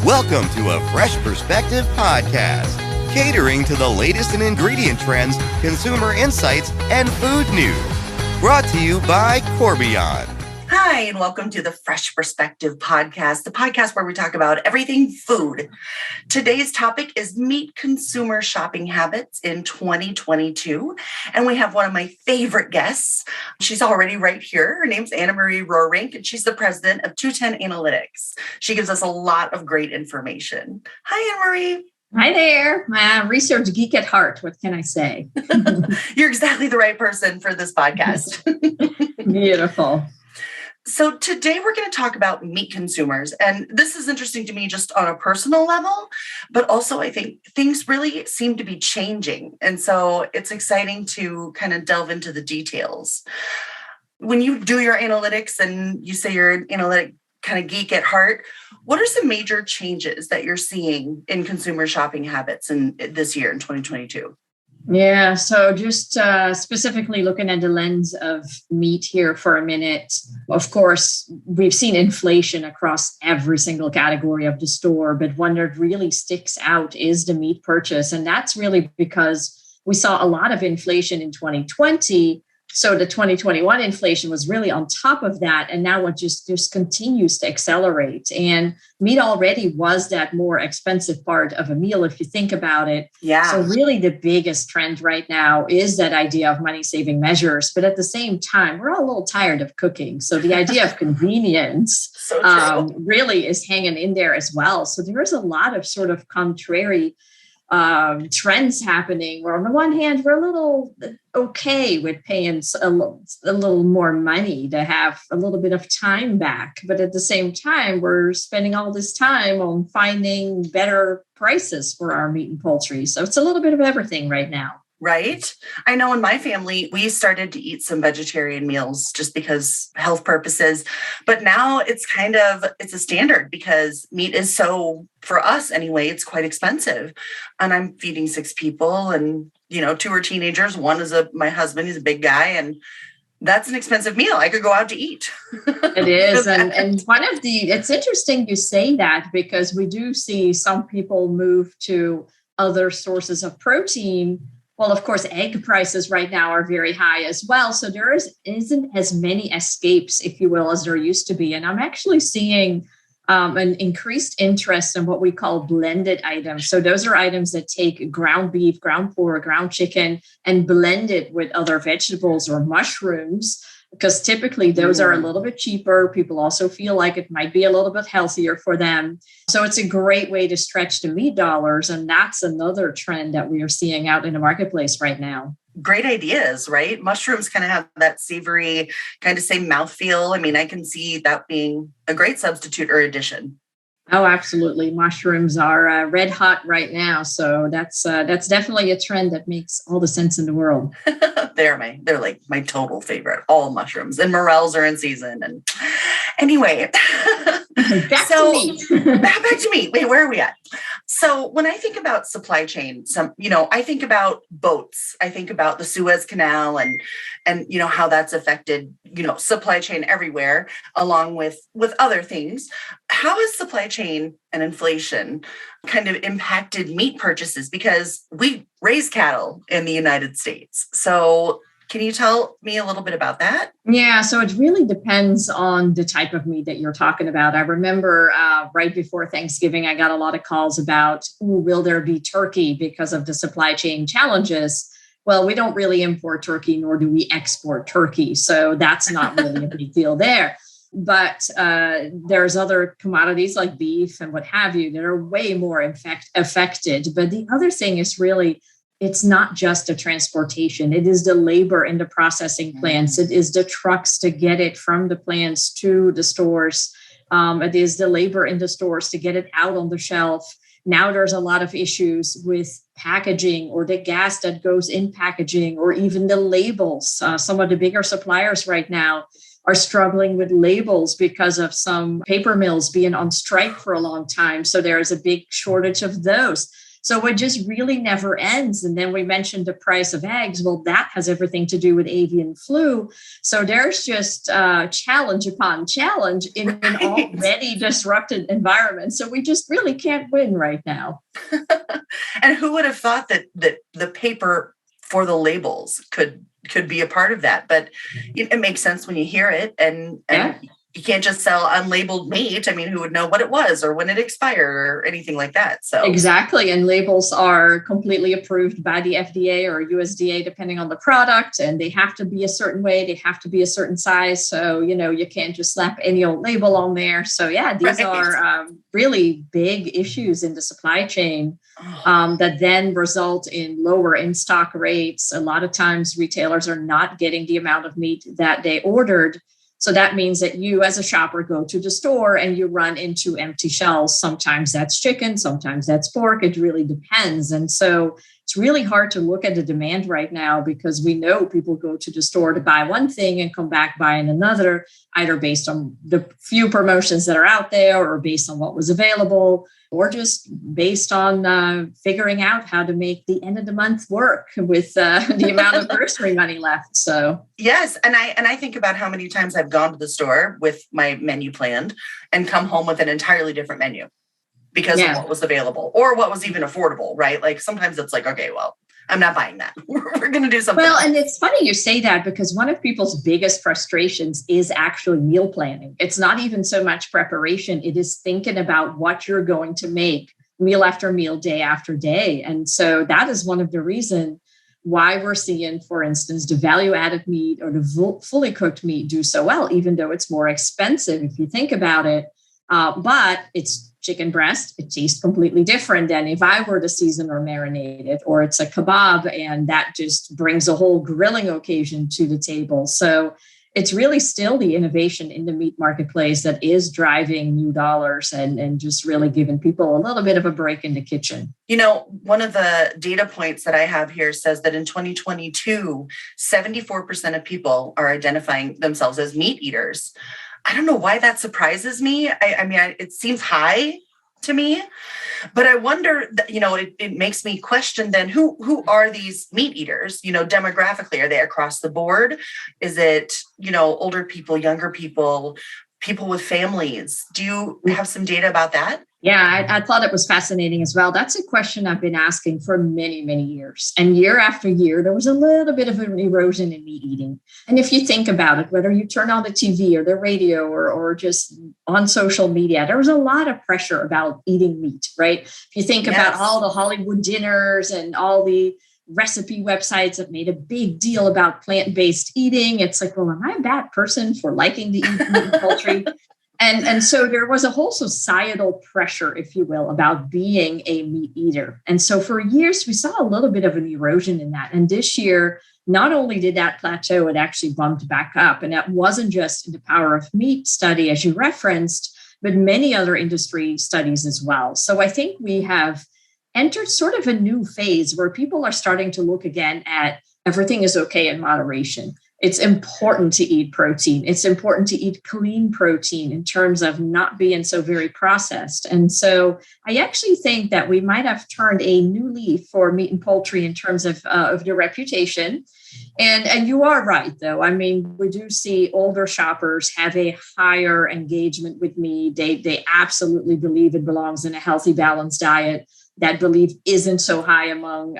Welcome to a Fresh Perspective podcast, catering to the latest in ingredient trends, consumer insights, and food news. Brought to you by Corbion. Hi, and welcome to the Fresh Perspective podcast, the podcast where we talk about everything food. Today's topic is meat consumer shopping habits in 2022. And we have one of my favorite guests. She's already right here. Her name's Anne-Marie Roerink, and she's the president of 210 Analytics. She gives us a lot of great information. Hi, Anne-Marie. Hi there. I'm a research geek at heart. What can I say? You're exactly the right person for this podcast. Beautiful. So today we're going to talk about meat consumers. And this is interesting to me just on a personal level, but also I think things really seem to be changing. And so it's exciting to kind of delve into the details. When you do your analytics and you say you're an analytic kind of geek at heart, what are some major changes that you're seeing in consumer shopping habits in this year in 2022? Yeah, so just specifically looking at the lens of meat here for a minute. Of course, we've seen inflation across every single category of the store, but one that really sticks out is the meat purchase. And that's really because we saw a lot of inflation in 2020. So the 2021 inflation was really on top of that. And now it just continues to accelerate. And meat already was that more expensive part of a meal, if you think about it. Yeah. So really the biggest trend right now is that idea of money-saving measures. But at the same time, we're all a little tired of cooking. So the idea of convenience really is hanging in there as well. So there's a lot of sort of contrary trends happening where on the one hand, we're a little okay with paying a little more money to have a little bit of time back. But at the same time, we're spending all this time on finding better prices for our meat and poultry. So it's a little bit of everything right now. Right. I know in my family, we started to eat some vegetarian meals just because health purposes. But now it's a standard because meat is so, for us anyway, it's quite expensive. And I'm feeding 6 people and, 2 are teenagers. One is my husband, he's a big guy. And that's an expensive meal. I could go out to eat. It is. And it's interesting you say that because we do see some people move to other sources of protein. Well, of course, egg prices right now are very high as well. So there isn't as many escapes, if you will, as there used to be. And I'm actually seeing an increased interest in what we call blended items. So those are items that take ground beef, ground pork, ground chicken, and blend it with other vegetables or mushrooms, because typically those are a little bit cheaper. People also feel like it might be a little bit healthier for them. So it's a great way to stretch the meat dollars. And that's another trend that we are seeing out in the marketplace right now. Great ideas, right? Mushrooms kind of have that savory, kind of same mouthfeel. I mean, I can see that being a great substitute or addition. Oh, absolutely. Mushrooms are red hot right now. So that's definitely a trend that makes all the sense in the world. They're like my total favorite, all mushrooms, and morels are in season. And anyway, back to meat. Wait, where are we at? So when I think about supply chain, I think about boats. I think about the Suez Canal and how that's affected, supply chain everywhere, along with other things. How has supply chain and inflation kind of impacted meat purchases? Because we raise cattle in the United States. So can you tell me a little bit about that? Yeah, so it really depends on the type of meat that you're talking about. I remember right before Thanksgiving, I got a lot of calls about, will there be turkey because of the supply chain challenges? Well, we don't really import turkey, nor do we export turkey. So that's not really a big deal there. But there's other commodities like beef and what have you that are way more affected. But the other thing is really, it's not just the transportation. It is the labor in the processing plants. It is the trucks to get it from the plants to the stores. It is the labor in the stores to get it out on the shelf. Now there's a lot of issues with packaging or the gas that goes in packaging or even the labels. Some of the bigger suppliers right now are struggling with labels because of some paper mills being on strike for a long time. So there is a big shortage of those. So it just really never ends. And then we mentioned the price of eggs. Well, that has everything to do with avian flu. So there's just challenge upon challenge in an already disrupted environment. So we just really can't win right now. And who would have thought that the paper for the labels could be a part of that? But it makes sense when you hear it, and you can't just sell unlabeled meat. I mean, who would know what it was or when it expired or anything like that? So exactly. And labels are completely approved by the FDA or USDA, depending on the product. And they have to be a certain way. They have to be a certain size. So, you can't just slap any old label on there. So these are really big issues in the supply chain that then result in lower in-stock rates. A lot of times retailers are not getting the amount of meat that they ordered. So that means that you as a shopper go to the store and you run into empty shelves. Sometimes that's chicken, sometimes that's pork. It really depends. And so it's really hard to look at the demand right now because we know people go to the store to buy one thing and come back buying another, either based on the few promotions that are out there or based on what was available, or just based on figuring out how to make the end of the month work with the amount of grocery money left. So yes, and I think about how many times I've gone to the store with my menu planned and come home with an entirely different menu because of what was available or what was even affordable, right? Like sometimes it's like, okay, well, I'm not buying that. We're going to do something else. And it's funny you say that because one of people's biggest frustrations is actually meal planning. It's not even so much preparation. It is thinking about what you're going to make meal after meal, day after day. And so that is one of the reasons why we're seeing, for instance, the value-added meat or the fully cooked meat do so well, even though it's more expensive if you think about it. But it's chicken breast, it tastes completely different than if I were to season or marinate it, or it's a kebab, and that just brings a whole grilling occasion to the table. So it's really still the innovation in the meat marketplace that is driving new dollars and just really giving people a little bit of a break in the kitchen. One of the data points that I have here says that in 2022, 74% of people are identifying themselves as meat eaters. I don't know why that surprises me. I mean, it seems high to me, but I wonder, it makes me question then who are these meat eaters? Demographically, are they across the board? Is it, older people, younger people, people with families? Do you have some data about that? Yeah, I thought it was fascinating as well. That's a question I've been asking for many, many years. And year after year, there was a little bit of an erosion in meat eating. And if you think about it, whether you turn on the TV or the radio or just on social media, there was a lot of pressure about eating meat, right? If you think about all the Hollywood dinners and all the recipe websites that made a big deal about plant-based eating, it's like, well, am I a bad person for liking to eat meat and poultry? And so there was a whole societal pressure, if you will, about being a meat eater. And so for years, we saw a little bit of an erosion in that. And this year, not only did that plateau, it actually bumped back up. And that wasn't just in the Power of Meat study, as you referenced, but many other industry studies as well. So I think we have entered sort of a new phase where people are starting to look again at everything is okay in moderation. It's important to eat protein. It's important to eat clean protein in terms of not being so very processed. And so I actually think that we might have turned a new leaf for meat and poultry in terms of the reputation. And you are right, though. I mean, we do see older shoppers have a higher engagement with meat. They absolutely believe it belongs in a healthy, balanced diet. That belief isn't so high among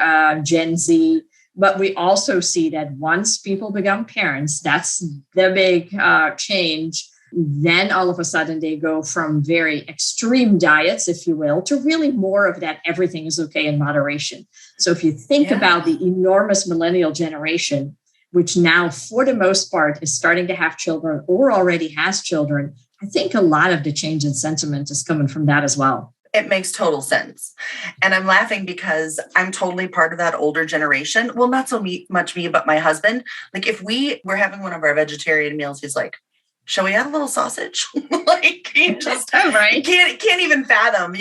Gen Z. But we also see that once people become parents, that's the big change. Then all of a sudden they go from very extreme diets, if you will, to really more of that everything is okay in moderation. So if you think about the enormous millennial generation, which now for the most part is starting to have children or already has children, I think a lot of the change in sentiment is coming from that as well. It makes total sense. And I'm laughing because I'm totally part of that older generation. Well, not so much me, but my husband. Like if we were having one of our vegetarian meals, he's like, shall we add a little sausage? Like he just right. can't even fathom,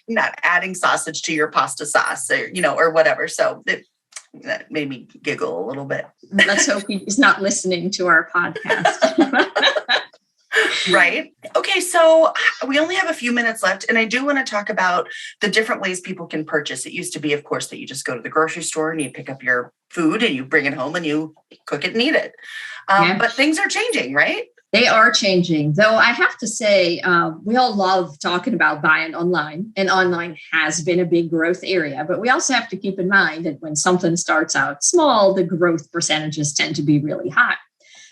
not adding sausage to your pasta sauce or, or whatever. So that made me giggle a little bit. Let's hope he's not listening to our podcast. Right. Okay. So we only have a few minutes left, and I do want to talk about the different ways people can purchase. It used to be, of course, that you just go to the grocery store and you pick up your food and you bring it home and you cook it and eat it. But things are changing, right? They are changing, though. I have to say, we all love talking about buying online, and online has been a big growth area. But we also have to keep in mind that when something starts out small, the growth percentages tend to be really high.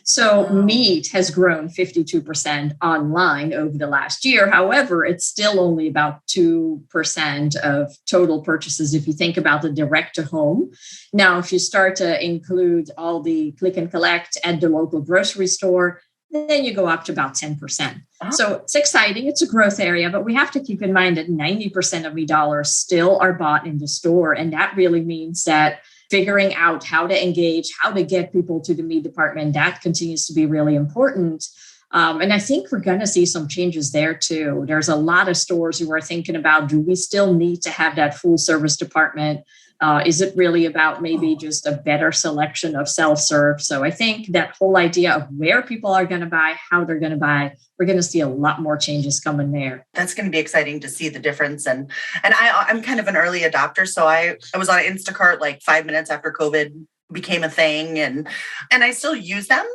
So meat has grown 52% online over the last year. However, it's still only about 2% of total purchases if you think about the direct to home. Now, if you start to include all the click and collect at the local grocery store, then you go up to about 10%. So it's exciting. It's a growth area, but we have to keep in mind that 90% of meat dollars still are bought in the store. And that really means that figuring out how to engage, how to get people to the meat department, that continues to be really important. And I think we're going to see some changes there too. There's a lot of stores who are thinking about, do we still need to have that full service department? Is it really about maybe just a better selection of self-serve? So I think that whole idea of where people are going to buy, how they're going to buy, we're going to see a lot more changes coming there. That's going to be exciting to see the difference. And I'm kind of an early adopter. So I was on Instacart like 5 minutes after COVID became a thing, and I still use them,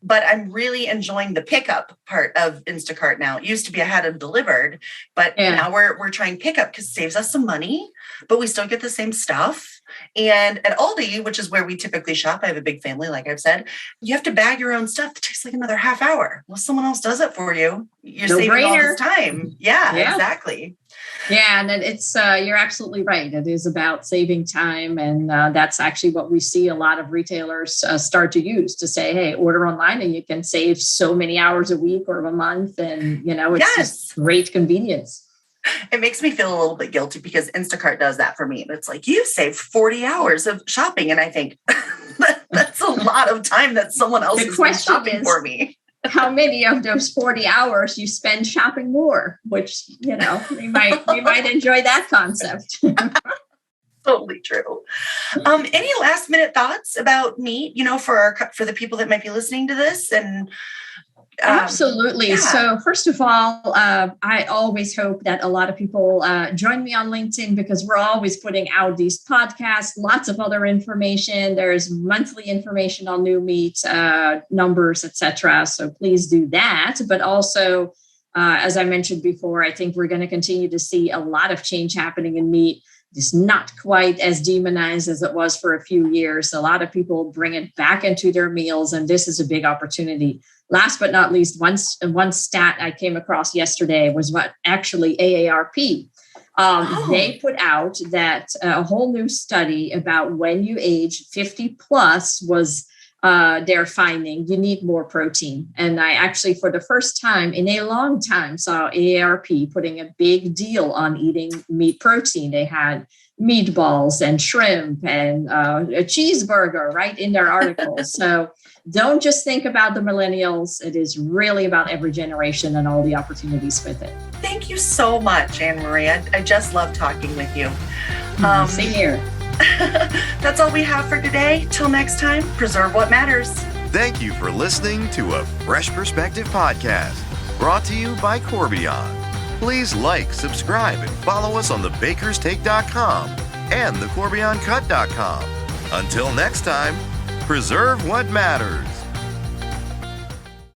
but I'm really enjoying the pickup part of Instacart now. It used to be I had them delivered, but now we're trying pickup because it saves us some money, but we still get the same stuff. And at Aldi, which is where we typically shop, I have a big family, like I've said, you have to bag your own stuff. It takes like another half hour. Well, someone else does it for you. You're saving all this time. Yeah, exactly. Yeah, and it's you're absolutely right. It is about saving time, and that's actually what we see a lot of retailers start to use to say, "Hey, order online, and you can save so many hours a week or a month." And it's just great convenience. It makes me feel a little bit guilty because Instacart does that for me. It's like, you saved 40 hours of shopping, and I think that's a lot of time that someone else is shopping for me. How many of those 40 hours you spend shopping more, which, we might enjoy that concept. Totally true. Any last minute thoughts about meat, for the people that might be listening to this? And absolutely. So first of all, I always hope that a lot of people join me on LinkedIn, because we're always putting out these podcasts, lots of other information. There's monthly information on new meat numbers, etc. So please do that. But also, as I mentioned before, I think we're going to continue to see a lot of change happening in meat. It's not quite as demonized as it was for a few years. A lot of people bring it back into their meals, and this is a big opportunity. Last but not least, one stat I came across yesterday was what actually AARP. They put out that a whole new study about when you age 50 plus was their finding you need more protein. And I actually, for the first time in a long time, saw AARP putting a big deal on eating meat protein. They had meatballs and shrimp and a cheeseburger right in their articles. So don't just think about the millennials. It is really about every generation and all the opportunities with it. Thank you so much, Anne-Marie. I just love talking with you. Same here. That's all we have for today. Till next time, preserve what matters. Thank you for listening to a Fresh Perspective podcast, brought to you by Corbion. Please like, subscribe, and follow us on thebakerstake.com and thecorbioncut.com. Until next time, preserve what matters.